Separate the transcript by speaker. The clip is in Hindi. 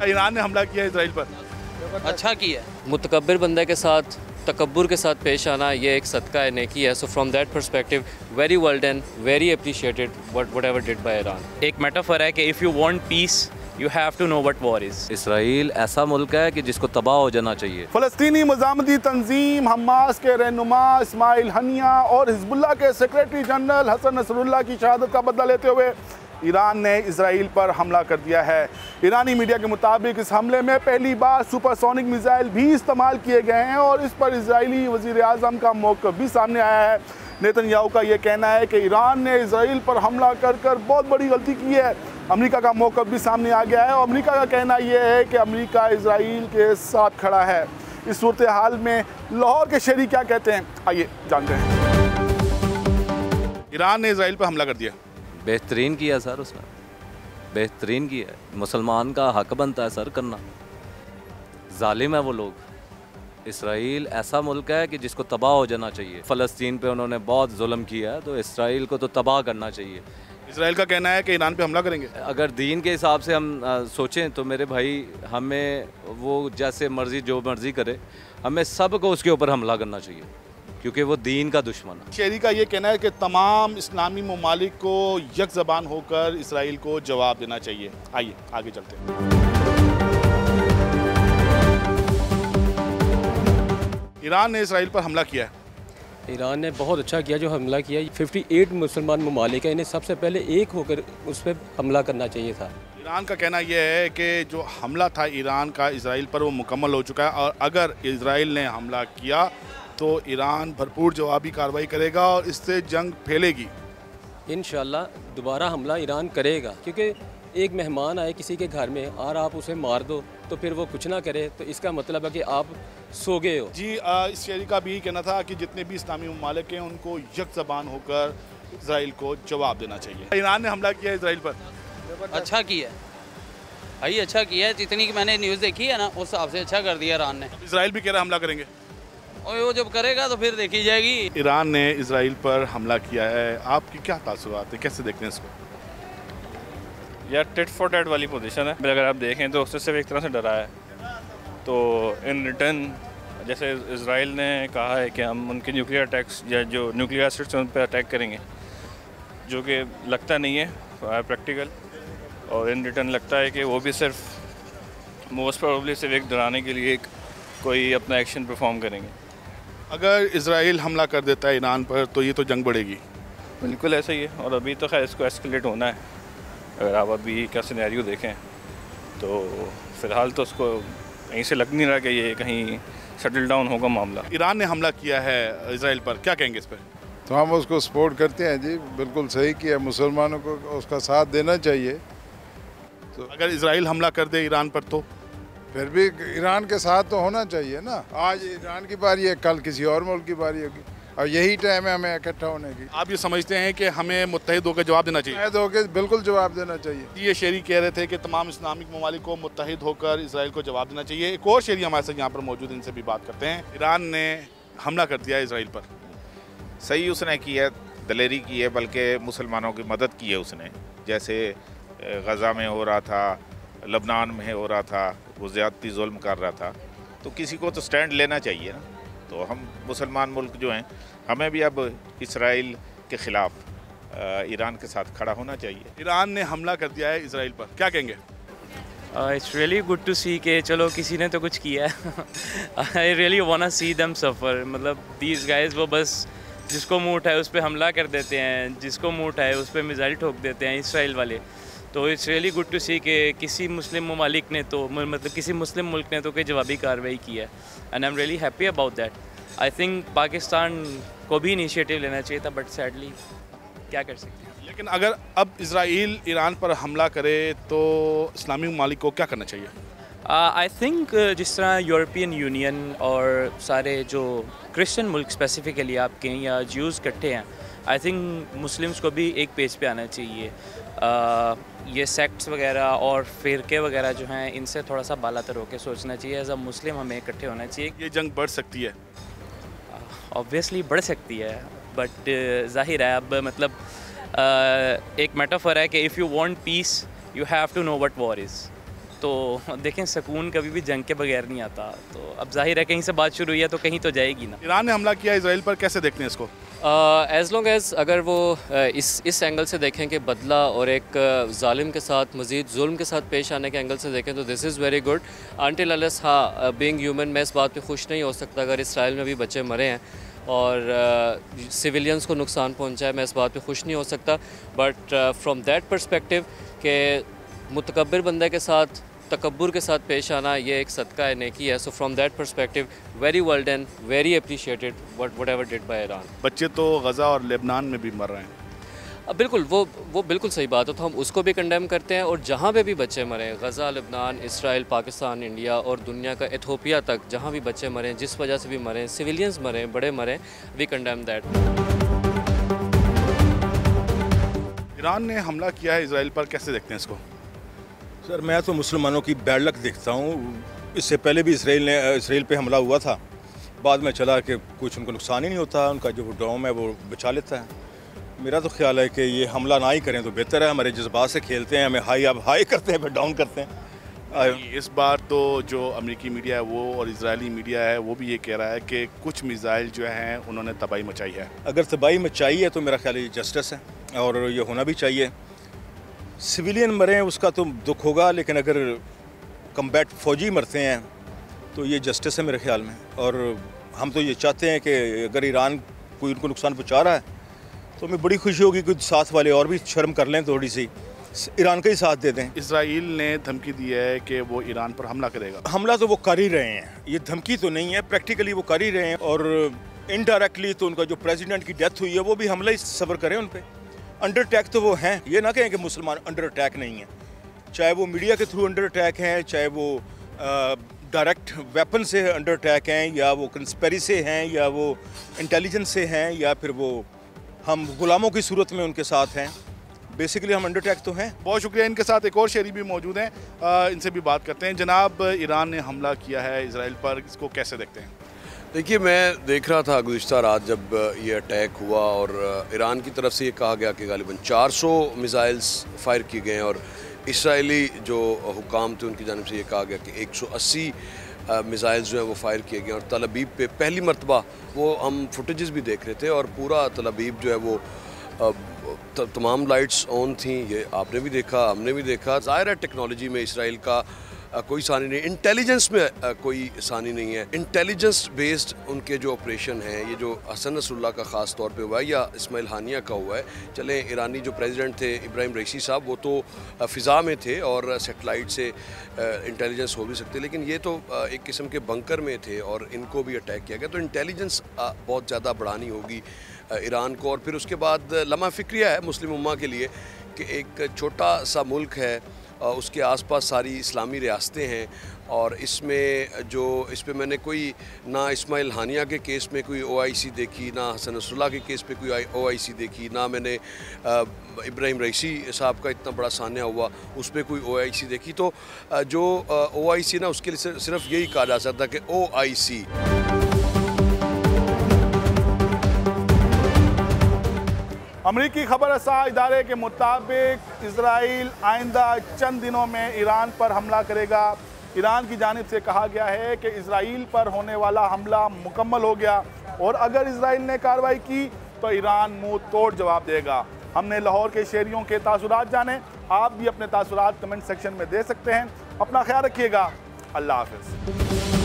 Speaker 1: ईरान ने हमला किया इसराइल पर।
Speaker 2: अच्छा किया।
Speaker 3: मुतकब्बिर बंदे के साथ तकब्बुर के साथ पेश आना ये एक सदका है, नेकी है। So from that perspective very well done, very appreciated whatever did by Iran.
Speaker 2: एक मेटाफर है कि if you want peace you have to know what war is.
Speaker 4: Israel ऐसा मुल्क है कि जिसको तबाह हो जाना चाहिए।
Speaker 1: फ़लस्तीनी मज़ामती तंजीम हमास के रहनुमा इस्माइल हनिया और हिज़्बुल्लाह के सेक्रेटरी जनरल हसन नसरुल्लाह की शहादत का बदला लेते हुए ईरान ने इसराइल पर हमला कर दिया है। ईरानी मीडिया के मुताबिक इस हमले में पहली बार सुपरसोनिक मिसाइल भी इस्तेमाल किए गए हैं और इस पर इजरायली वज़ीर आज़म का मौक़िफ़ भी सामने आया है। नेतन्याहू का ये कहना है कि ईरान ने इसराइल पर हमला कर बहुत बड़ी गलती की है। अमेरिका का मौक़िफ़ भी सामने आ गया है और अमेरिका का कहना यह है कि अमेरिका इसराइल के साथ खड़ा है। इस सूरत हाल में लाहौर के शहरी क्या कहते हैं, आइए जानते हैं। ईरान ने इसराइल पर हमला कर दिया।
Speaker 4: बेहतरीन किया सर, उसने बेहतरीन किया। मुसलमान का हक बनता है सर करना। जालिम है वो लोग। इसराइल ऐसा मुल्क है कि जिसको तबाह हो जाना चाहिए। फ़लस्तीन पे उन्होंने बहुत जुल्म किया है, तो इसराइल को तो तबाह करना चाहिए।
Speaker 1: इसराइल का कहना है कि ईरान पे हमला करेंगे।
Speaker 4: अगर दीन के हिसाब से हम सोचें तो मेरे भाई, हमें वो जैसे मर्ज़ी जो मर्ज़ी करे, हमें सब को उसके ऊपर हमला करना चाहिए क्योंकि वो दीन का दुश्मन है।
Speaker 1: शहरी का ये कहना है कि तमाम इस्लामी ममालिक को यक ज़बान होकर इसराइल को जवाब देना चाहिए। आइए आगे चलते हैं। ईरान ने इसराइल पर हमला किया है।
Speaker 5: ईरान ने बहुत अच्छा किया जो हमला किया। 58 मुसलमान ममालिक है, इन्हें सबसे पहले एक होकर उस पर हमला करना चाहिए था।
Speaker 1: ईरान का कहना यह है कि जो हमला था ईरान का इसराइल पर वो मुकम्मल हो चुका है और अगर इसराइल ने हमला किया तो ईरान भरपूर जवाबी कार्रवाई करेगा और इससे जंग फैलेगी।
Speaker 5: इंशाल्लाह दोबारा हमला ईरान करेगा क्योंकि एक मेहमान आए किसी के घर में और आप उसे मार दो तो फिर वो कुछ ना करे तो इसका मतलब है कि आप सो गए हो।
Speaker 1: जी इस शहरी का भी कहना था कि जितने भी इस्लामी ममालिक हैं उनको यक ज़बान होकर इसराइल को जवाब देना चाहिए। ईरान ने हमला किया इसराइल पर।
Speaker 2: अच्छा किया भाई, अच्छा किया। जितनी की मैंने न्यूज़ देखी है ना उस हिसाब से अच्छा कर दिया ईरान ने।
Speaker 1: इसराइल भी कह रहा हमला करेंगे
Speaker 2: और वो जब करेगा तो फिर देखी जाएगी।
Speaker 1: ईरान ने इसराइल पर हमला किया है, आपकी क्या तासुरात है, कैसे देखते हैं इसको?
Speaker 6: यार टिट फॉर टैट वाली पोजीशन है। अगर आप देखें तो उससे सिर्फ एक तरह से डरा है। तो इन रिटर्न जैसे इजराइल ने कहा है कि हम उनके न्यूक्लियर अटैक्स या जो न्यूक्लियर एसिड्स हैं उन पर अटैक करेंगे, जो कि लगता नहीं है प्रैक्टिकल। और इन रिटर्न लगता है कि वो भी सिर्फ मोस्ट प्रोबेबली सिर्फ एक डराने के लिए कोई अपना एक्शन परफॉर्म करेंगे।
Speaker 1: अगर इजराइल हमला कर देता है ईरान पर तो ये तो जंग बढ़ेगी।
Speaker 6: बिल्कुल ऐसा ही है और अभी तो खैर इसको एस्केलेट होना है। अगर आप अभी का सिनेरियो देखें तो फ़िलहाल तो उसको कहीं से लग नहीं रहा कि ये कहीं सेटल डाउन होगा मामला।
Speaker 1: ईरान ने हमला किया है इजराइल पर, क्या कहेंगे इस पर?
Speaker 7: तो हम उसको सपोर्ट करते हैं जी, बिल्कुल सही किया। मुसलमानों को उसका साथ देना चाहिए।
Speaker 1: तो अगर इजराइल हमला कर दे ईरान पर तो
Speaker 7: फिर भी ईरान के साथ तो होना चाहिए ना। आज ईरान की बारी है, कल किसी और मुल्क की बारी होगी और यही टाइम है हमें इकट्ठा होने की।
Speaker 1: आप ये समझते हैं कि हमें मुत्तहिद होकर जवाब देना चाहिए?
Speaker 7: मुत्तहिद होकर बिल्कुल जवाब देना चाहिए।
Speaker 1: ये शहरी कह रहे थे कि तमाम इस्लामिक ममालिक को मुत्तहिद होकर इसराइल को जवाब देना चाहिए। एक और शहरी हमारे साथ यहाँ पर मौजूद, इनसे भी बात करते हैं। ईरान ने हमला कर दिया इसराइल पर।
Speaker 8: सही उसने की है, दलेरी की है, बल्कि मुसलमानों की मदद की है उसने। जैसे गज़ा में हो रहा था, लबनान में हो रहा था, वो ज़्यादती जुल्म कर रहा था, तो किसी को तो स्टैंड लेना चाहिए ना। तो हम मुसलमान मुल्क जो हैं, हमें भी अब इसराइल के ख़िलाफ़ ईरान के साथ खड़ा होना चाहिए।
Speaker 1: ईरान ने हमला कर दिया है इसराइल पर, क्या कहेंगे?
Speaker 9: It's really good to see कि चलो किसी ने तो कुछ किया है। I really want see them suffer. मतलब दीज गाइज वो बस जिसको मुँह उठाए उस पर हमला कर देते हैं, जिसको मुँह उठाए उस पर मिसाइल ठोक देते हैं इसराइल वाले। तो it's really good to see कि किसी मुस्लिम ममालिक ने तो मतलब किसी मुस्लिम मुल्क ने तो कोई जवाबी कार्रवाई की है and I am really happy about that. I think Pakistan को भी इनिशिएटिव लेना चाहिए था बट सैडली क्या कर सकते हैं।
Speaker 1: लेकिन अगर अब इजराइल ईरान पर हमला करे तो इस्लामी ममालिक को क्या करना चाहिए?
Speaker 9: आई थिंक जिस तरह यूरोपियन यूनियन और सारे जो क्रिश्चियन मुल्क स्पेसिफिकली आप कहें या ज्यूज़ इकट्ठे हैं, आई थिंक मुस्लिम्स को भी एक पेज पे आना चाहिए। ये सेक्ट्स वगैरह और फ़िरके वगैरह जो हैं इनसे थोड़ा सा बालातर होकर सोचना चाहिए। एज अ मुस्लिम हमें इकट्ठे होना चाहिए।
Speaker 1: ये जंग बढ़ सकती है?
Speaker 9: ऑब्वियसली बढ़ सकती है बट ज़ाहिर है अब मतलब एक मेटाफर है कि if you want peace you have to know what war is. तो देखें सुकून कभी भी जंग के बगैर नहीं आता। तो अब जाहिर है कहीं से बात शुरू हुई है तो कहीं तो जाएगी ना।
Speaker 1: ईरान ने हमला किया इसराइल पर, कैसे देखते हैं इसको?
Speaker 3: एज़ लॉन्ग एज़ अगर वो इस एंगल से देखें कि बदला और एक जालिम के साथ मज़ीद जुल्म के साथ पेश आने के एंगल से देखें तो this is very good until unless हाँ बीइंग ह्यूमन मैं इस बात पे खुश नहीं हो सकता अगर इसराइल में भी बच्चे मरे हैं और सिविलियंस को नुकसान पहुंचा है, मैं इस बात पे खुश नहीं हो सकता। बट फ्रॉम दैट पर्सपेक्टिव के मुतकब्बिर बंदे के साथ तकब्बुर के साथ पेश आना ये एक सदका है, नेकी है। So from that perspective very well done, very appreciated what ever did by Iran.
Speaker 1: बच्चे तो गज़ा और लेबनान में भी मर रहे हैं।
Speaker 3: बिल्कुल वो बिल्कुल सही बात है, तो हम उसको भी कंडेम करते हैं। और जहाँ पे भी बच्चे मरे, गज़ा, लेबनान, इसराइल, पाकिस्तान, इंडिया और दुनिया का एथियोपिया तक जहाँ भी बच्चे मरे, जिस वजह से भी मरे, सिविलियंस मरे, बड़े मरे, वी कंडेम दैट।
Speaker 1: ईरान ने हमला किया है इसराइल पर, कैसे देखते हैं इसको?
Speaker 10: सर मैं तो मुसलमानों की बैड लक देखता हूँ। इससे पहले भी इसराइल पे हमला हुआ था, बाद में चला कि कुछ उनको नुकसान ही नहीं होता, उनका जो डोम है वो बचा लेता है। मेरा तो ख्याल है कि ये हमला ना ही करें तो बेहतर है। हमारे जज्बात से खेलते हैं, हमें हाई करते हैं फिर डाउन करते हैं।
Speaker 1: इस बार तो जो अमेरिकी मीडिया है वो और इजरायली मीडिया है वो भी ये कह रहा है कि कुछ मिसाइल जो हैं उन्होंने तबाही मचाई है।
Speaker 10: अगर तबाही मचाई है तो मेरा ख्याल है ये जस्टिस है और ये होना भी चाहिए। सिविलियन मरे उसका तो दुख होगा, लेकिन अगर कम्बैट फौजी मरते हैं तो ये जस्टिस है मेरे ख्याल में। और हम तो ये चाहते हैं कि अगर ईरान कोई उनको नुकसान पहुँचा रहा है तो हमें बड़ी खुशी होगी कि साथ वाले और भी शर्म कर लें, थोड़ी सी ईरान का ही साथ दे दें।
Speaker 1: इसराइल ने धमकी दी है कि वो ईरान पर हमला करेगा।
Speaker 10: हमला तो वो कर ही रहे हैं, ये धमकी तो नहीं है, प्रैक्टिकली वो कर ही रहे हैं। और इनडायरेक्टली तो उनका जो प्रेसिडेंट की डेथ हुई है वो भी हमला ही सब्र करें उन पर। अंडर अटैक तो वो हैं, ये ना कहें कि मुसलमान अंडर अटैक नहीं है। चाहे वो मीडिया के थ्रू अंडर अटैक हैं, चाहे वो डायरेक्ट वेपन से अंडर अटैक हैं, या वो कंस्पेरेसी से हैं, या वो इंटेलिजेंस से हैं, या फिर वो हम गुलामों की सूरत में उनके साथ हैं। बेसिकली हम अंडर अटैक तो हैं।
Speaker 1: बहुत शुक्रिया। इनके साथ एक और शहरी भी मौजूद हैं, इनसे भी बात करते हैं। जनाब, ईरान ने हमला किया है इसराइल पर, इसको कैसे देखते हैं?
Speaker 11: देखिए, मैं देख रहा था गुज़िश्ता रात जब ये अटैक हुआ और ईरान की तरफ से ये कहा गया कि गालिबन 400 मिसाइल्स फायर किए गए हैं, और इसराइली जो हुकाम थे उनकी जानिब से ये कहा गया कि 180 मिसाइल्स जो हैं वो फायर किए गए। और तल अबीब पे पहली मरतबा वो हम फुटेजेस भी देख रहे थे और पूरा तल अबीब जो है वो तमाम लाइट्स ऑन थी। ये आपने भी देखा, हमने भी देखा। ज़ाहिर है टेक्नोलॉजी में इसराइल का कोई सानी नहीं, इंटेलिजेंस में कोई सानी नहीं है। इंटेलिजेंस बेस्ड उनके जो ऑपरेशन हैं, ये जो हसन नसरुल्लाह का ख़ास तौर पे हुआ है या इस्माइल हानिया का हुआ है। चले ईरानी जो प्रेसिडेंट थे इब्राहिम रईसी साहब, वो तो फ़िज़ा में थे और सेटेलाइट से इंटेलिजेंस हो भी सकते, लेकिन ये तो एक किस्म के बंकर में थे और इनको भी अटैक किया गया। तो इंटेलिजेंस बहुत ज़्यादा बढ़ानी होगी ईरान को। और फिर उसके बाद लम्हा फ़िक्रिया है मुस्लिम उम्मा के लिए कि एक छोटा सा मुल्क है, उसके आसपास सारी इस्लामी रियासतें हैं, और इसमें जो इस पे मैंने कोई ना इस्माइल हानिया के केस में कोई OIC देखी, ना हसन नसरुल्लाह के केस पे कोई OIC देखी, ना मैंने इब्राहिम रईसी साहब का इतना बड़ा सान्या हुआ उस पर कोई OIC देखी। तो जो OIC ना, उसके लिए सिर्फ यही कहा जा सकता कि OIC।
Speaker 1: अमरीकी खबर रसा इदारे के मुताबिक इसराइल आइंदा चंद दिनों में ईरान पर हमला करेगा। ईरान की जानिब से कहा गया है कि इसराइल पर होने वाला हमला मुकम्मल हो गया और अगर इसराइल ने कार्रवाई की तो ईरान मुंह तोड़ जवाब देगा। हमने लाहौर के शहरियों के तासुरात जाने, आप भी अपने तासुरात कमेंट सेक्शन में दे सकते हैं। अपना ख्याल रखिएगा। अल्लाह हाफ़िज़।